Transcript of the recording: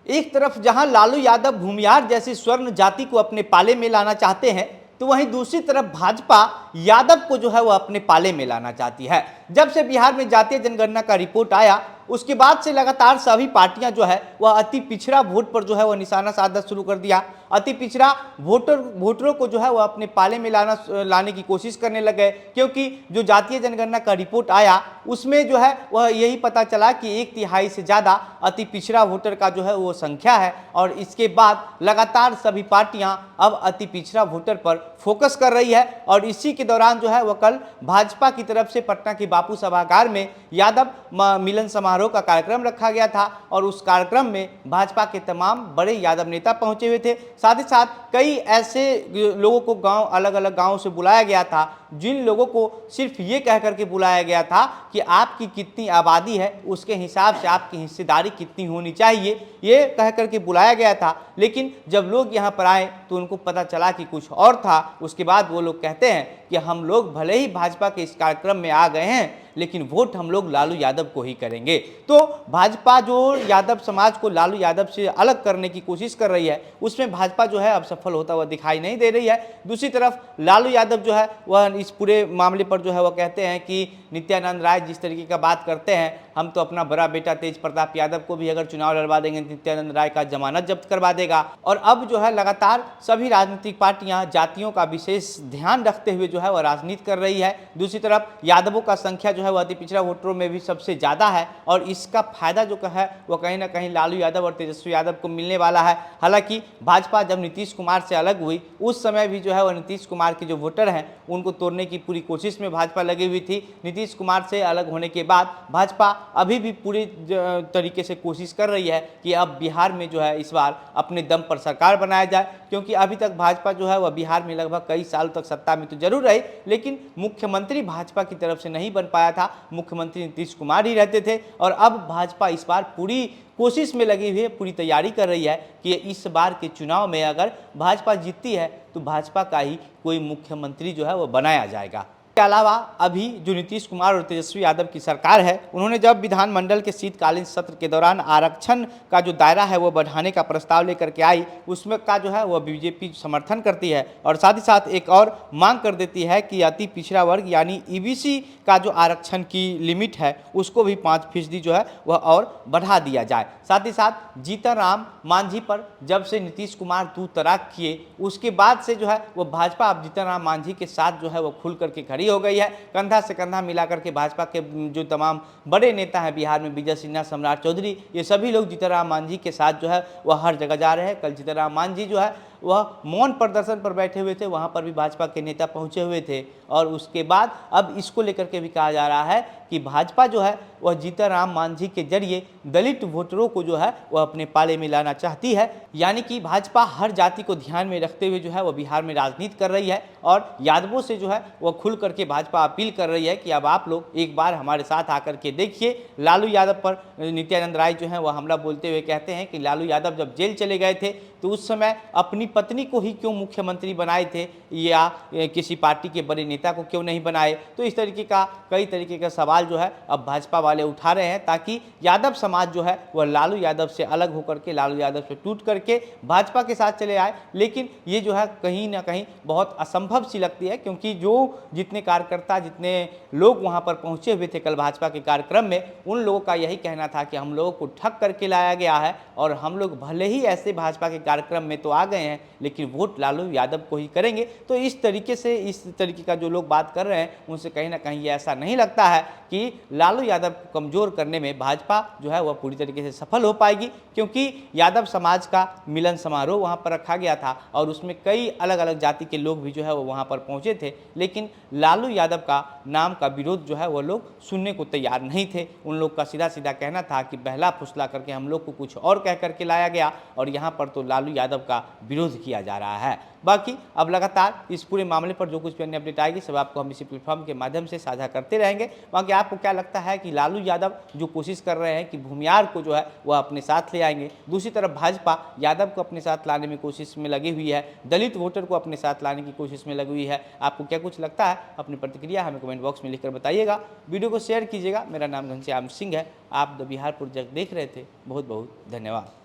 एक तरफ जहां लालू यादव भूमिहार जैसी स्वर्ण जाति को अपने पाले में लाना चाहते हैं, तो वहीं दूसरी तरफ भाजपा यादव को जो है वह अपने पाले में लाना चाहती है। जब से बिहार में जातीय जनगणना का रिपोर्ट आया, उसके बाद से लगातार सभी पार्टियां जो है वह अति पिछड़ा वोट पर जो है वह निशाना साधना शुरू कर दिया। अति पिछड़ा वोटरों को जो है वह अपने पाले में लाने की कोशिश करने लगे, क्योंकि जो जातीय जनगणना का रिपोर्ट आया उसमें जो है वह यही पता चला कि 1/3 से ज़्यादा अति पिछड़ा वोटर का जो है वो संख्या है। और इसके बाद लगातार सभी पार्टियां अब अति पिछड़ा वोटर पर फोकस कर रही है। और इसी के दौरान जो है वह कल भाजपा की तरफ से पटना के बापू सभागार में यादव मिलन समारोह का कार्यक्रम रखा गया था, और उस कार्यक्रम में भाजपा के तमाम बड़े यादव नेता पहुंचे हुए थे। साथ ही साथ कई ऐसे लोगों को अलग अलग गांवों से बुलाया गया था, जिन लोगों को सिर्फ ये कह करके बुलाया गया था कि आपकी कितनी आबादी है उसके हिसाब से आपकी हिस्सेदारी कितनी होनी चाहिए, ये कह करके बुलाया गया था। लेकिन जब लोग यहाँ पर आए तो उनको पता चला कि कुछ और था। उसके बाद वो लोग कहते हैं कि हम लोग भले ही भाजपा के इस कार्यक्रम में आ गए हैं, लेकिन वोट हम लोग लालू यादव को ही करेंगे। तो भाजपा जो यादव समाज को लालू यादव से अलग करने की कोशिश कर रही है, उसमें भाजपा जो है अब सफल होता हुआ दिखाई नहीं दे रही है। दूसरी तरफ लालू यादव जो है वह इस पूरे मामले पर जो है वह कहते हैं कि नित्यानंद राय जिस तरीके का बात करते हैं, हम तो अपना बड़ा बेटा तेज प्रताप यादव को भी अगर चुनाव लड़वा देंगे नित्यानंद राय का जमानत जब्त करवा देगा। और अब जो है लगातार सभी राजनीतिक पार्टियां जातियों का विशेष ध्यान रखते हुए जो है वह राजनीति कर रही है। दूसरी तरफ यादवों का संख्या जो है वह अति पिछड़ा वोटरों में भी सबसे ज़्यादा है, और इसका फायदा जो है वह कहीं ना कहीं लालू यादव और तेजस्वी यादव को मिलने वाला है। हालांकि भाजपा जब नीतीश कुमार से अलग हुई उस समय भी जो है वह नीतीश कुमार के जो वोटर हैं उनको तोड़ने की पूरी कोशिश में भाजपा लगी हुई थी। नीतीश कुमार से अलग होने के बाद भाजपा अभी भी पूरी तरीके से कोशिश कर रही है कि अब बिहार में जो है इस बार अपने दम पर सरकार बनाया जाए, क्योंकि अभी तक भाजपा जो है वह बिहार में लगभग कई साल तक सत्ता में तो जरूर रही, लेकिन मुख्यमंत्री भाजपा की तरफ से नहीं बन पाया था। मुख्यमंत्री नीतीश कुमार ही रहते थे, और अब भाजपा इस बार पूरी कोशिश में लगी हुई है, पूरी तैयारी कर रही है कि इस बार के चुनाव में अगर भाजपा जीतती है तो भाजपा का ही कोई मुख्यमंत्री जो है वो बनाया जाएगा। इसके अलावा अभी जो नीतीश कुमार और तेजस्वी यादव की सरकार है, उन्होंने जब विधानमंडल के शीतकालीन सत्र के दौरान आरक्षण का जो दायरा है वो बढ़ाने का प्रस्ताव लेकर के आई, उसमें का जो है वह बीजेपी समर्थन करती है। और साथ ही साथ एक और मांग कर देती है कि अति पिछड़ा वर्ग यानी ईबीसी का जो आरक्षण की लिमिट है उसको भी 5% जो है वह और बढ़ा दिया जाए। साथ ही साथ जीतन राम मांझी पर जब से नीतीश कुमार दूर तराक किए उसके बाद से जो है वह भाजपा अब जीतन राम मांझी के साथ जो है वह खुल करके खड़ी हो गई है। कंधा से कंधा मिलाकर के भाजपा के जो तमाम बड़े नेता हैं बिहार में, विजय सिन्हा, सम्राट चौधरी, ये सभी लोग जीतन राम मांझी के साथ जो है वह हर जगह जा रहे हैं। कल जीतन राम मांझी जो है वह मौन प्रदर्शन पर बैठे हुए थे, वहां पर भी भाजपा के नेता पहुंचे हुए थे। और उसके बाद अब इसको लेकर के भी कहा जा रहा है कि भाजपा जो है वह जीतन राम मांझी के जरिए दलित वोटरों को जो है वह अपने पाले में लाना चाहती है। यानी कि भाजपा हर जाति को ध्यान में रखते हुए जो है वह बिहार में राजनीति कर रही है, और यादवों से जो है वह खुल करके भाजपा अपील कर रही है कि अब आप लोग एक बार हमारे साथ आकर के देखिए। लालू यादव पर नित्यानंद राय जो है वह हमला बोलते हुए कहते हैं कि लालू यादव जब जेल चले गए थे तो उस समय अपनी पत्नी को ही क्यों मुख्यमंत्री बनाए थे, या किसी पार्टी के बड़े नेता को क्यों नहीं बनाए। तो इस तरीके का कई तरीके का सवाल जो है अब भाजपा वाले उठा रहे हैं, ताकि यादव समाज जो है वह लालू यादव से अलग होकर के, लालू यादव से टूट करके भाजपा के साथ चले आए। लेकिन ये जो है कहीं ना कहीं बहुत असंभव सी लगती है, क्योंकि जो जितने कार्यकर्ता, जितने लोग वहाँ पर पहुँचे हुए थे कल भाजपा के कार्यक्रम में, उन लोगों का यही कहना था कि हम लोगों को ठग करके लाया गया है, और हम लोग भले ही ऐसे भाजपा के कार्यक्रम में तो आ गए हैं लेकिन वोट लालू यादव को ही करेंगे। तो इस तरीके का जो लोग बात कर रहे हैं उनसे कहीं ना कहीं ये ऐसा नहीं लगता है कि लालू यादव को कमज़ोर करने में भाजपा जो है वह पूरी तरीके से सफल हो पाएगी, क्योंकि यादव समाज का मिलन समारोह वहाँ पर रखा गया था और उसमें कई अलग अलग जाति के लोग भी जो है वो वहाँ पर पहुँचे थे। लेकिन लालू यादव का नाम का विरोध जो है वह लोग सुनने को तैयार नहीं थे। उन लोग का सीधा सीधा कहना था कि बहला फुसला करके हम लोग को कुछ और कह करके लाया गया, और यहाँ पर तो लालू यादव का विरोध किया जा रहा है। बाकी अब लगातार इस पूरे मामले पर जो कुछ भी अन्य अपडेट आएगी सब आपको हम इसी प्लेटफॉर्म के माध्यम से साझा करते रहेंगे। बाकी आपको क्या लगता है कि लालू यादव जो कोशिश कर रहे हैं कि भूमिहार को जो है वह अपने साथ ले आएंगे, दूसरी तरफ भाजपा यादव को अपने साथ लाने में कोशिश में लगी हुई है, दलित वोटर को अपने साथ लाने की कोशिश में लगी हुई है। आपको क्या कुछ लगता है, अपनी प्रतिक्रिया हमें कमेंट बॉक्स में लिखकर बताइएगा। वीडियो को शेयर कीजिएगा। मेरा नाम घनश्याम सिंह है। आप द बिहार प्रोजेक्ट देख रहे थे। बहुत बहुत धन्यवाद।